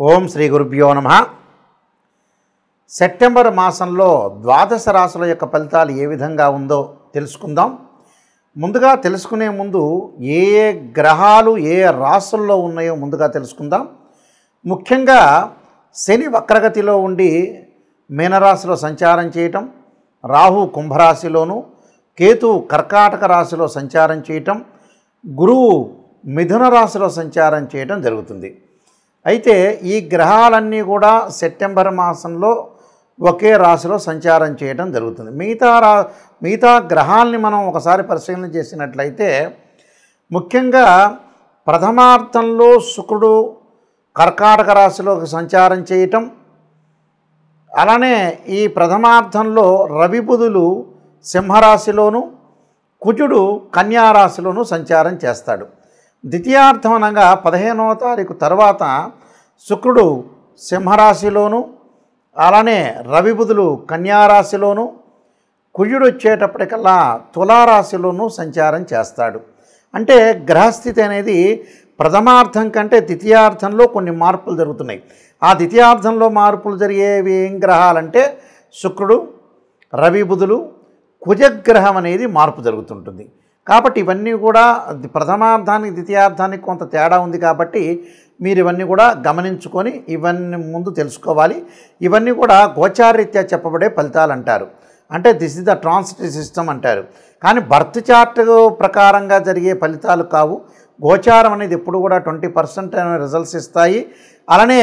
ఓం శ్రీ గురుభ్యో నమః. సెప్టెంబర్ మాసంలో ద్వాదశ రాశుల యొక్క ఫలితాలు ఏ విధంగా ఉందో తెలుసుకుందాం. ముందుగా తెలుసుకునే ముందు ఏ ఏ గ్రహాలు ఏ రాశుల్లో ఉన్నాయో ముందుగా తెలుసుకుందాం. ముఖ్యంగా శని వక్రగతిలో ఉండి మీనరాశిలో సంచారం చేయటం, రాహు కుంభరాశిలోను, కేతు కర్కాటక రాశిలో సంచారం చేయటం, గురువు మిథున రాశిలో సంచారం చేయటం జరుగుతుంది. అయితే ఈ గ్రహాలన్నీ కూడా సెప్టెంబర్ మాసంలో ఒకే రాశిలో సంచారం చేయడం జరుగుతుంది. మిగతా గ్రహాలని మనం ఒకసారి పరిశీలన చేసినట్లయితే ముఖ్యంగా ప్రథమార్థంలో శుక్రుడు కర్కాటక రాశిలోకి సంచారం చేయటం, అలానే ఈ ప్రథమార్థంలో రవి బుధులు సింహరాశిలోను, కుజుడు కన్యారాశిలోను సంచారం చేస్తాడు. ద్వితీయార్థం అనగా 15వ తారీఖు తర్వాత శుక్రుడు సింహరాశిలోను, అలానే రవి బుధులు కన్యారాశిలోను, కుజుడు వచ్చేటప్పటికల్లా తులారాశిలోను సంచారం చేస్తాడు. అంటే గ్రహస్థితి అనేది ప్రథమార్థం కంటే ద్వితీయార్థంలో కొన్ని మార్పులు జరుగుతున్నాయి. ఆ ద్వితీయార్థంలో మార్పులు జరిగేవి ఏం గ్రహాలంటే శుక్రుడు, రవి బుధులు, కుజగ్రహం అనేది మార్పు జరుగుతుంటుంది. కాబట్టి ఇవన్నీ కూడా ప్రథమార్థానికి ద్వితీయార్థానికి కొంత తేడా ఉంది. కాబట్టి మీరు ఇవన్నీ కూడా గమనించుకొని ఇవన్నీ ముందు తెలుసుకోవాలి. ఇవన్నీ కూడా గోచారరీత్యా చెప్పబడే ఫలితాలు అంటారు. అంటే this is the transitive system అంటారు. కానీ బర్త్ చార్ట్ ప్రకారంగా జరిగే ఫలితాలు కావు. గోచారం అనేది ఎప్పుడు కూడా 20% రిజల్ట్స్ ఇస్తాయి. అలానే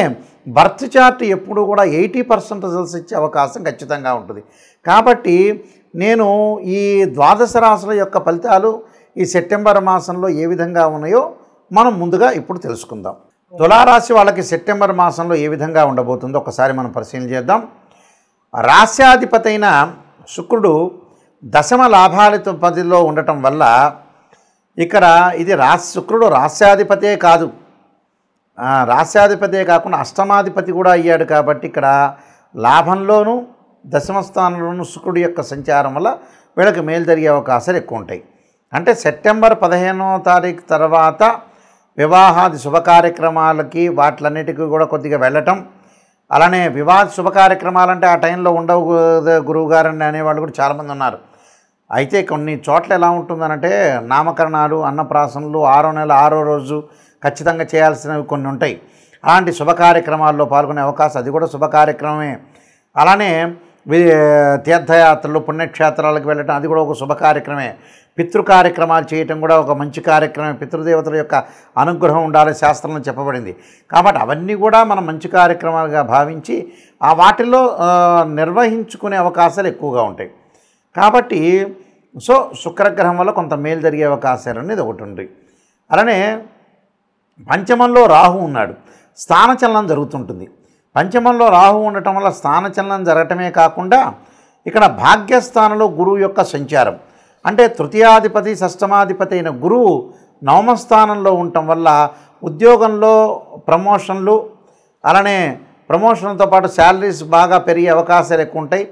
బర్త్ చార్ట్ ఎప్పుడు కూడా 80% రిజల్ట్స్ ఇచ్చే అవకాశం ఖచ్చితంగా ఉంటుంది. కాబట్టి నేను ఈ ద్వాదశ రాశుల యొక్క ఫలితాలు ఈ సెప్టెంబర్ మాసంలో ఏ విధంగా ఉన్నాయో మనం ముందుగా ఇప్పుడు తెలుసుకుందాం. తులారాశి వాళ్ళకి సెప్టెంబర్ మాసంలో ఏ విధంగా ఉండబోతుందో ఒకసారి మనం పరిశీలన చేద్దాం. రాశ్యాధిపతి అయిన శుక్రుడు దశమ లాభాధిపతిలో ఉండటం వల్ల ఇక్కడ ఇది శుక్రుడు రాశ్యాధిపతే కాదు, రాశ్యాధిపతే కాకుండా అష్టమాధిపతి కూడా అయ్యాడు. కాబట్టి ఇక్కడ లాభంలోనూ దశమ స్థానంలోనూ శుక్రుడి యొక్క సంచారం వల్ల వీళ్ళకి మేలు జరిగే అవకాశాలు ఎక్కువ ఉంటాయి. అంటే సెప్టెంబర్ 15వ తారీఖు తర్వాత వివాహాది శుభ కార్యక్రమాలకి వాటిలన్నిటికీ కూడా కొద్దిగా వెళ్ళటం, అలానే వివాహ శుభ కార్యక్రమాలంటే ఆ టైంలో ఉండవు గురువుగారని అనేవాళ్ళు కూడా చాలామంది ఉన్నారు. అయితే కొన్ని చోట్ల ఎలా ఉంటుందనంటే నామకరణాలు, అన్నప్రాసనలు 6వ నెల 6వ రోజు ఖచ్చితంగా చేయాల్సినవి కొన్ని ఉంటాయి. అలాంటి శుభ కార్యక్రమాల్లో పాల్గొనే అవకాశం అది కూడా శుభ కార్యక్రమమే. అలానే తీర్థయాత్రలు, పుణ్యక్షేత్రాలకు వెళ్ళటం అది కూడా ఒక శుభ కార్యక్రమే. పితృ కార్యక్రమాలు చేయటం కూడా ఒక మంచి కార్యక్రమే. పితృదేవతల యొక్క అనుగ్రహం ఉండాలి శాస్త్రంలో చెప్పబడింది. కాబట్టి అవన్నీ కూడా మనం మంచి కార్యక్రమాలుగా భావించి ఆ వాటిల్లో నిర్వహించుకునే అవకాశాలు ఎక్కువగా ఉంటాయి. కాబట్టి శుక్రగ్రహం వల్ల కొంత మేలు జరిగే అవకాశాలు అనేది ఒకటి ఉంది. అలానే పంచమంలో రాహు ఉన్నాడు, స్థానచలనం జరుగుతుంటుంది. పంచమంలో రాహు ఉండటం వల్ల స్థానచలనం జరగటమే కాకుండా ఇక్కడ భాగ్యస్థానంలో గురువు యొక్క సంచారం, అంటే తృతీయాధిపతి షష్టమాధిపతి అయిన గురువు నవమస్థానంలో ఉండటం వల్ల ఉద్యోగంలో ప్రమోషన్లు, అలానే ప్రమోషన్తో పాటు శాలరీస్ బాగా పెరిగే అవకాశాలు ఎక్కువ ఉంటాయి.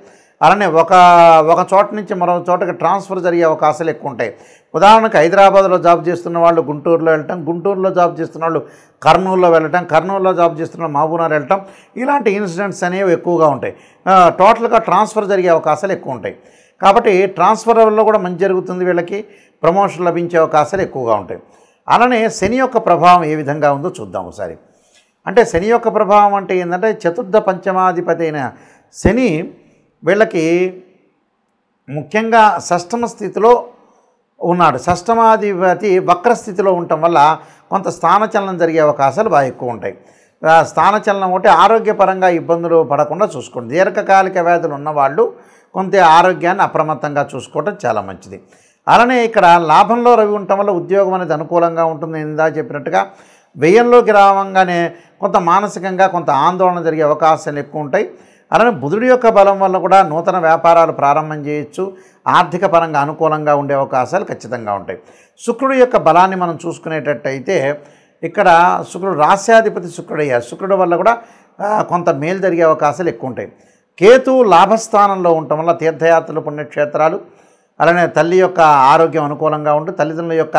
అలానే ఒక చోట నుంచి మరో చోటకి ట్రాన్స్ఫర్ జరిగే అవకాశాలు ఎక్కువ ఉంటాయి. ఉదాహరణకు హైదరాబాద్లో జాబ్ చేస్తున్న వాళ్ళు గుంటూరులో వెళ్ళటం, గుంటూరులో జాబ్ చేస్తున్న వాళ్ళు కర్నూలులో వెళ్ళటం, కర్నూలులో జాబ్ చేస్తున్న మహబూబ్నగర్ వెళ్ళటం, ఇలాంటి ఇన్సిడెంట్స్ అనేవి ఎక్కువగా ఉంటాయి. టోటల్గా ట్రాన్స్ఫర్ జరిగే అవకాశాలు ఎక్కువ ఉంటాయి. కాబట్టి ట్రాన్స్ఫర్ వల్ల కూడా మంచి జరుగుతుంది, వీళ్ళకి ప్రమోషన్ లభించే అవకాశాలు ఎక్కువగా ఉంటాయి. అలానే శని యొక్క ప్రభావం ఏ విధంగా ఉందో చూద్దాం ఒకసారి. అంటే శని యొక్క ప్రభావం అంటే ఏంటంటే చతుర్థ పంచమాధిపతి అయిన శని వీళ్ళకి ముఖ్యంగా షష్టమ స్థితిలో ఉన్నాడు. షష్టమాధిపతి వక్రస్థితిలో ఉండటం వల్ల కొంత స్థానచలనం జరిగే అవకాశాలు బాగా ఎక్కువ ఉంటాయి. స్థానచలనం ఒకటి ఆరోగ్యపరంగా ఇబ్బందులు పడకుండా చూసుకోండి. దీర్ఘకాలిక వ్యాధులు ఉన్నవాళ్ళు కొంత ఆరోగ్యాన్ని అప్రమత్తంగా చూసుకోవడం చాలా మంచిది. అలానే ఇక్కడ లాభంలో రవి ఉండటం వల్ల ఉద్యోగం అనేది అనుకూలంగా ఉంటుంది. ఇందా చెప్పినట్టుగా వ్యయంలోకి రావంగానే కొంత మానసికంగా కొంత ఆందోళన జరిగే అవకాశాలు ఎక్కువ ఉంటాయి. అలానే బుధుడి యొక్క బలం వల్ల కూడా నూతన వ్యాపారాలు ప్రారంభం చేయొచ్చు, ఆర్థిక పరంగా అనుకూలంగా ఉండే అవకాశాలు ఖచ్చితంగా ఉంటాయి. శుక్రుడి యొక్క బలాన్ని మనం చూసుకునేటట్టయితే ఇక్కడ శుక్రుడు రాశ్యాధిపతి శుక్రుడు అయ్యారు. శుక్రుడు వల్ల కూడా కొంత మేలు జరిగే అవకాశాలు ఎక్కువ ఉంటాయి. కేతు లాభస్థానంలో ఉండటం వల్ల తీర్థయాత్రలు, పుణ్యక్షేత్రాలు, అలానే తల్లి యొక్క ఆరోగ్యం అనుకూలంగా ఉంటూ తల్లిదండ్రుల యొక్క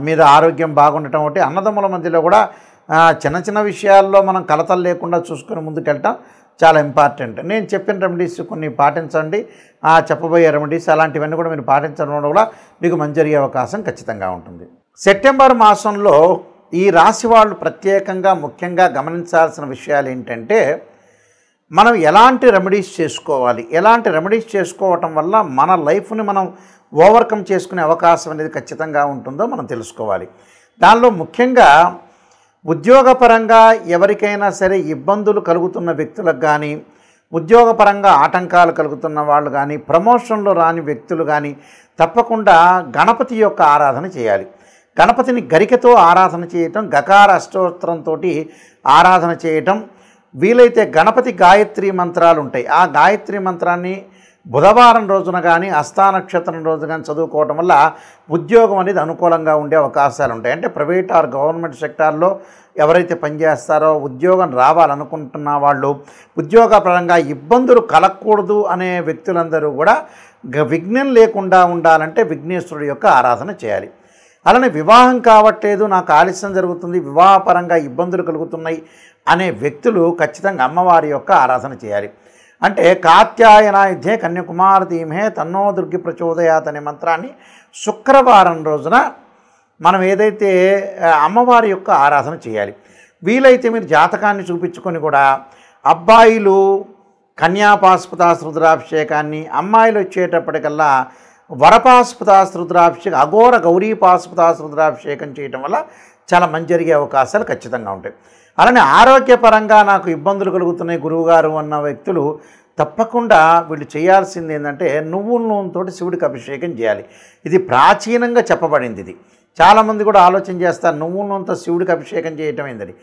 మీద ఆరోగ్యం బాగుండటం ఒకటి, అన్నదమ్ముల మధ్యలో కూడా చిన్న చిన్న విషయాల్లో మనం కలతలు లేకుండా చూసుకొని ముందుకెళ్ళటం చాలా ఇంపార్టెంట్. నేను చెప్పిన రెమెడీస్ కొన్ని పాటించండి. చెప్పబోయే రెమెడీస్ అలాంటివన్నీ కూడా మీరు పాటించడం వల్ల కూడా మీకు మంచి జరిగే అవకాశం ఖచ్చితంగా ఉంటుంది. సెప్టెంబర్ మాసంలో ఈ రాశి వాళ్ళు ప్రత్యేకంగా ముఖ్యంగా గమనించాల్సిన విషయాలు ఏంటంటే, మనం ఎలాంటి రెమెడీస్ చేసుకోవాలి, ఎలాంటి రెమెడీస్ చేసుకోవటం వల్ల మన లైఫ్ని మనం ఓవర్కమ్ చేసుకునే అవకాశం అనేది ఖచ్చితంగా ఉంటుందో మనం తెలుసుకోవాలి. దానిలో ముఖ్యంగా ఉద్యోగపరంగా ఎవరికైనా సరే ఇబ్బందులు కలుగుతున్న వ్యక్తులకు కానీ, ఉద్యోగపరంగా ఆటంకాలు కలుగుతున్న వాళ్ళు కానీ, ప్రమోషన్లో రాని వ్యక్తులు కానీ తప్పకుండా గణపతి యొక్క ఆరాధన చేయాలి. గణపతిని గరికతో ఆరాధన చేయటం, గకార అష్టోత్తరంతో ఆరాధన చేయటం, వీలైతే గణపతి గాయత్రి మంత్రాలు ఉంటాయి, ఆ గాయత్రి మంత్రాన్ని బుధవారం రోజున కానీ హస్తానక్షత్రం రోజు కానీ చదువుకోవటం వల్ల ఉద్యోగం అనేది అనుకూలంగా ఉండే అవకాశాలు ఉంటాయి. అంటే ప్రైవేట్ ఆర్ గవర్నమెంట్ సెక్టార్లో ఎవరైతే పనిచేస్తారో ఉద్యోగం రావాలనుకుంటున్న వాళ్ళు, ఉద్యోగపరంగా ఇబ్బందులు కలగకూడదు అనే వ్యక్తులందరూ కూడా విఘ్నం లేకుండా ఉండాలంటే విఘ్నేశ్వరుడు యొక్క ఆరాధన చేయాలి. అలానే వివాహం కావట్లేదు, నాకు ఆలస్యం జరుగుతుంది, వివాహపరంగా ఇబ్బందులు కలుగుతున్నాయి అనే వ్యక్తులు ఖచ్చితంగా అమ్మవారి యొక్క ఆరాధన చేయాలి. అంటే కాత్యాయనాయుధ్యే కన్యాకుమారి ధీమహే తన్నో దుర్గి ప్రచోదయాత్ అనే మంత్రాన్ని శుక్రవారం రోజున మనం ఏదైతే అమ్మవారి యొక్క ఆరాధన చేయాలి. వీలైతే మీరు జాతకాన్ని చూపించుకొని కూడా అబ్బాయిలు కన్యాపాశుపతాస్ రుద్రాభిషేకాన్ని, అమ్మాయిలు వచ్చేటప్పటికల్లా వరపాశుపతాస్ రుద్రాభిషేకం, అఘోర గౌరీపాశుపతాస్ రుద్రాభిషేకం చేయటం వల్ల చాలా మంచి జరిగే అవకాశాలు ఖచ్చితంగా ఉంటాయి. అలానే ఆరోగ్యపరంగా నాకు ఇబ్బందులు కలుగుతున్నాయి గురువుగారు అన్న వ్యక్తులు తప్పకుండా వీళ్ళు చేయాల్సింది ఏంటంటే నువ్వుల నూనెతో శివుడికి అభిషేకం చేయాలి. ఇది ప్రాచీనంగా చెప్పబడింది. ఇది చాలామంది కూడా ఆలోచన చేస్తారు నువ్వుల నూనెతో శివుడికి అభిషేకం చేయటం ఏందని.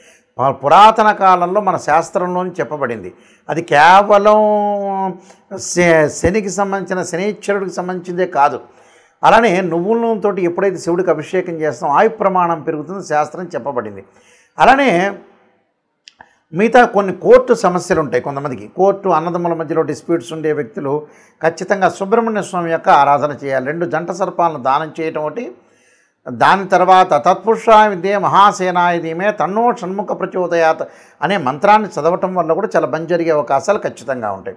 పురాతన కాలంలో మన శాస్త్రంలోని చెప్పబడింది. అది కేవలం శనికి సంబంధించిన శనీశ్వరుడికి సంబంధించిందే కాదు. అలానే నువ్వుల నూనెతో ఎప్పుడైతే శివుడికి అభిషేకం చేస్తామో ఆయు ప్రమాణం పెరుగుతుంది శాస్త్రం చెప్పబడింది. అలానే మిగతా కొన్ని కోర్టు సమస్యలు ఉంటాయి. కొంతమందికి కోర్టు అన్నదమ్ముల మధ్యలో డిస్ప్యూట్స్ ఉండే వ్యక్తులు ఖచ్చితంగా సుబ్రహ్మణ్య స్వామి యొక్క ఆరాధన చేయాలి. 2 జంట సర్పాలను దానం చేయటం ఒకటి, దాని తర్వాత తత్పురుషాయ విద్యే మహాసేనాయ ధీమే తన్నో షణ్ముఖ ప్రచోదయాత్ అనే మంత్రాన్ని చదవటం వల్ల కూడా చాలా మంచి జరిగే అవకాశాలు ఖచ్చితంగా ఉంటాయి.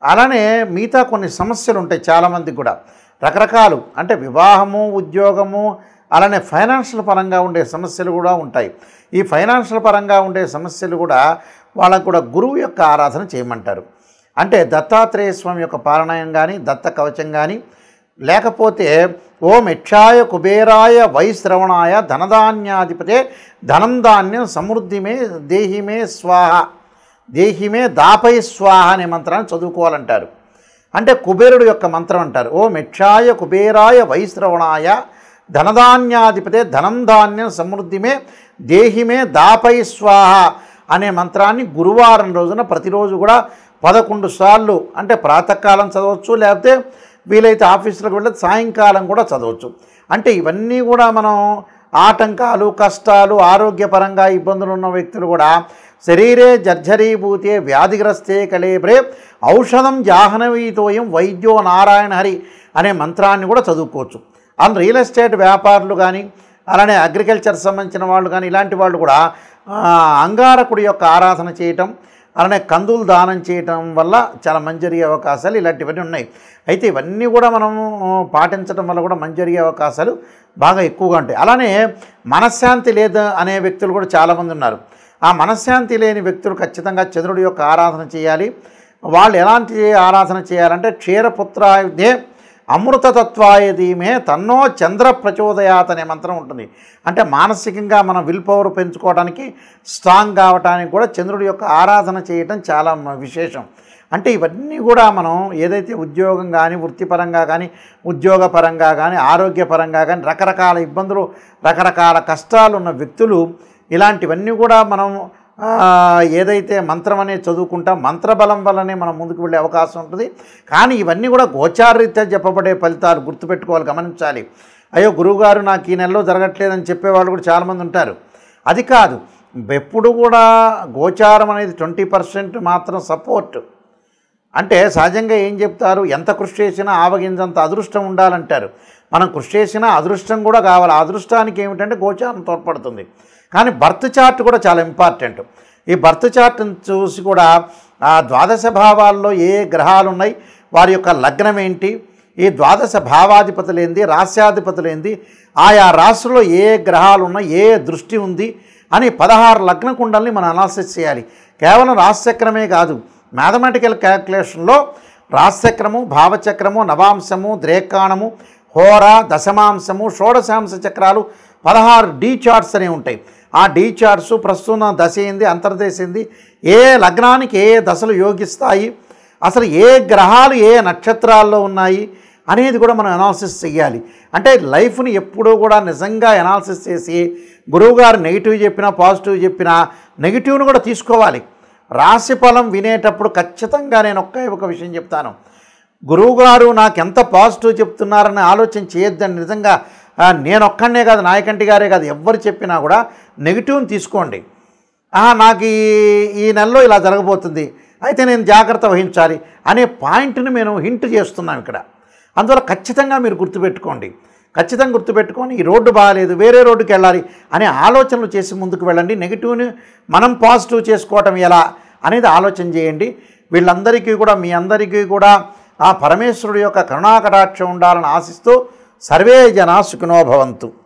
అలానే మిగతా కొన్ని సమస్యలు ఉంటాయి చాలామందికి కూడా రకరకాలు, అంటే వివాహము, ఉద్యోగము, అలానే ఫైనాన్షియల్ పరంగా ఉండే సమస్యలు కూడా ఉంటాయి. ఈ ఫైనాన్షియల్ పరంగా ఉండే సమస్యలు కూడా వాళ్ళకు కూడా గురువు యొక్క ఆరాధన చేయమంటారు. అంటే దత్తాత్రేయ స్వామి యొక్క పారాయణం కానీ, దత్త కవచం కానీ, లేకపోతే ఓం యక్షాయ కుబేరాయ వైశ్రవణాయ ధనధాన్యాధిపతే ధనం ధాన్యం సమృద్ధిమే దేహిమే స్వాహ దేహిమే దాపై స్వాహ అనే మంత్రాన్ని చదువుకోవాలంటారు. అంటే కుబేరుడు యొక్క మంత్రం అంటారు. ఓం యక్షాయ కుబేరాయ వైశ్రవణాయ ధనధాన్యాధిపతే ధనం ధాన్యం సమృద్ధిమే దేహిమే దాపై స్వాహ అనే మంత్రాన్ని గురువారం రోజున ప్రతిరోజు కూడా 11 సార్లు, అంటే ప్రాతకాలం చదవచ్చు, లేకపోతే వీలైతే ఆఫీసులకు వెళ్ళి సాయంకాలం కూడా చదవచ్చు. అంటే ఇవన్నీ కూడా మనం ఆటంకాలు, కష్టాలు, ఆరోగ్యపరంగా ఇబ్బందులు ఉన్న వ్యక్తులు కూడా శరీరే జర్జరీభూతే వ్యాధిగ్రస్తే కళేబ్రే ఔషధం జాహ్నవీతోయం వైద్యో నారాయణ హరి అనే మంత్రాన్ని కూడా చదువుకోవచ్చు. అండ్ రియల్ ఎస్టేట్ వ్యాపారులు కానీ, అలానే అగ్రికల్చర్ సంబంధించిన వాళ్ళు కానీ, ఇలాంటి వాళ్ళు కూడా అంగారకుడి యొక్క ఆరాధన చేయటం, అలానే కందులు దానం చేయటం వల్ల చాలా మంచి జరిగే అవకాశాలు ఇలాంటివన్నీ ఉన్నాయి. అయితే ఇవన్నీ కూడా మనం పాటించడం వల్ల కూడా మంచి జరిగే అవకాశాలు బాగా ఎక్కువగా ఉంటాయి. అలానే మనశ్శాంతి లేదు అనే వ్యక్తులు కూడా చాలామంది ఉన్నారు. ఆ మనశ్శాంతి లేని వ్యక్తులు ఖచ్చితంగా చంద్రుడి యొక్క ఆరాధన చేయాలి. వాళ్ళు ఎలాంటి ఆరాధన చేయాలంటే క్షీరపుత్రాయుధే అమృతతత్వాయ ధీమే తన్నో చంద్ర ప్రచోదయాత్ అనే మంత్రం ఉంటుంది. అంటే మానసికంగా మనం విల్ పవర్ పెంచుకోవడానికి, స్ట్రాంగ్ కావడానికి కూడా చంద్రుడి యొక్క ఆరాధన చేయటం చాలా విశేషం. అంటే ఇవన్నీ కూడా మనం ఏదైతే ఉద్యోగం కానీ, వృత్తిపరంగా కానీ, ఉద్యోగపరంగా కానీ, ఆరోగ్యపరంగా కానీ రకరకాల ఇబ్బందులు, రకరకాల కష్టాలు ఉన్న వ్యక్తులు ఇలాంటివన్నీ కూడా మనం ఏదైతే మంత్రం అనేది చదువుకుంటాం, మంత్రబలం వల్లనే మనం ముందుకు వెళ్ళే అవకాశం ఉంటుంది. కానీ ఇవన్నీ కూడా గోచారరీత్యా చెప్పబడే ఫలితాలు గుర్తుపెట్టుకోవాలి, గమనించాలి. అయ్యో గురువుగారు నాకు ఈ నెలలో జరగట్లేదని చెప్పేవాళ్ళు కూడా చాలామంది ఉంటారు. అది కాదు, ఎప్పుడు కూడా గోచారం అనేది 20% మాత్రం సపోర్ట్. అంటే సహజంగా ఏం చెప్తారు, ఎంత కృషి చేసినా ఆవగింజంత అదృష్టం ఉండాలంటారు. మనం కృషి చేసినా అదృష్టం కూడా కావాలి. ఆ అదృష్టానికి ఏమిటంటే గోచారం తోడ్పడుతుంది. కానీ బర్త్ చార్ట్ కూడా చాలా ఇంపార్టెంట్. ఈ బర్త్ చార్ట్ని చూసి కూడా ఆ ద్వాదశ భావాల్లో ఏ గ్రహాలు ఉన్నాయి, వారి యొక్క లగ్నం ఏంటి, ఈ ద్వాదశ భావాధిపతులు ఏంది, రాస్యాధిపతులు ఏంది, ఆయా రాశుల్లో ఏ గ్రహాలు ఉన్నాయి, ఏ దృష్టి ఉంది అని 16 లగ్న కుండల్ని మనం అనాలిసిస్ చేయాలి. కేవలం రాశిచక్రమే కాదు, మ్యాథమెటికల్ క్యాల్కులేషన్లో రాశిచక్రము, భావచక్రము, నవాంశము, ద్రేకాణము, హోర, దశమాంశము, షోడశాంశ చక్రాలు 16 డీ చార్ట్స్ అనేవి ఉంటాయి. ఆ డీ చార్ట్స్ ప్రస్తుతం దశ ఏంది, అంతర్దశ ఏంది, ఏ లగ్నానికి ఏ దశలు యోగిస్తాయి, అసలు ఏ గ్రహాలు ఏ నక్షత్రాల్లో ఉన్నాయి అనేది కూడా మనం అనాలిసిస్ చేయాలి. అంటే లైఫ్ని ఎప్పుడూ కూడా నిజంగా అనాలిసిస్ చేసి గురువుగారు నెగిటివ్ చెప్పినా పాజిటివ్ చెప్పినా నెగిటివ్ను కూడా తీసుకోవాలి. రాశిఫలం వినేటప్పుడు ఖచ్చితంగా నేను ఒక విషయం చెప్తాను, గురువుగారు నాకు ఎంత పాజిటివ్ చెప్తున్నారని ఆలోచన చేయొద్దని. నిజంగా నేను ఒక్కడనే కాదు, నాయకంటి గారే కాదు, ఎవరు చెప్పినా కూడా నెగిటివ్ని తీసుకోండి. నాకు ఈ నెలలో ఇలా జరగబోతుంది, అయితే నేను జాగ్రత్త వహించాలి అనే పాయింట్ని మేము హింట్ చేస్తున్నాం ఇక్కడ. అందువల్ల ఖచ్చితంగా మీరు గుర్తుపెట్టుకోండి, ఖచ్చితంగా గుర్తుపెట్టుకొని ఈ రోడ్డు బాగాలేదు, వేరే రోడ్డుకి వెళ్ళాలి అనే ఆలోచనలు చేసి ముందుకు వెళ్ళండి. నెగిటివ్ని మనం పాజిటివ్ చేసుకోవటం ఎలా అనేది ఆలోచన చేయండి. వీళ్ళందరికీ కూడా, మీ అందరికీ కూడా ఆ పరమేశ్వరుడు యొక్క కరుణాకటాక్షం ఉండాలని ఆశిస్తూ సర్వే జనా సుఖినో భవంతు.